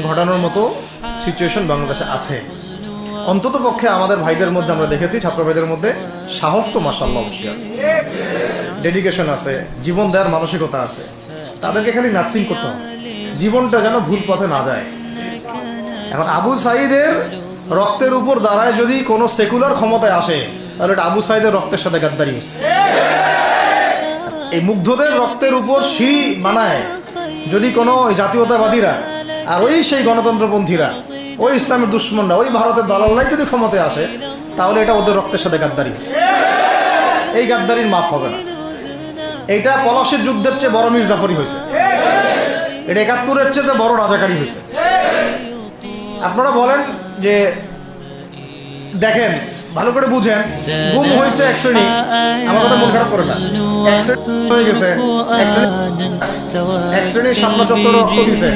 ঘটানোর মতো সিচুয়েশন বাংলাদেশে আছে। অন্তত পক্ষে আমাদের ভাইদের মধ্যে আমরা দেখেছি, ছাত্র ভাইদের মধ্যে সাহস তো মাশাআল্লাহ অবশ্যই আছে, ডেডিকেশন আছে, জীবন দেওয়ার মানসিকতা আছে। তাদেরকে খালি নার্সিং করতে হবে, জীবনটা যেন ভুল পথে না যায়। এখন আবু সাঈদের রক্তের উপর দাঁড়ায় যদি কোনো সেকুলার ক্ষমতায় আসে, তাহলে এটা আবু সাঈদের রক্তের সাথে গাদ্দারি হচ্ছে। এই মুগ্ধদের রক্তের উপর সিঁড়ি বানায় যদি কোনো জাতীয়তাবাদীরা আর ওই সেই গণতন্ত্রপন্থীরা, ওই ইসলামের দুশ্মনরা, ওই ভারতের দালালরাই যদি ক্ষমতায় আসে, তাহলে এটা ওদের রক্তের সাথে গাদ্দারি হচ্ছে। এই গাদ্দারির মাফ হবে না। এইটা পলাশির যুদ্ধের চেয়ে বড় মির্জাফরি হয়েছে, এটা ৭১-এর চেয়ে বড় রাজাকারী হয়েছে। আপনারা বলেন যে দেখেন, ভালো করে বুঝেন, গুম হয়েছে এক শ্রেণী, আমার কথা মন খারাপ করে না, এক শ্রেণী হয়ে গেছে, এক শ্রেণীর সামনে চত্বরে রক্ত দিছে।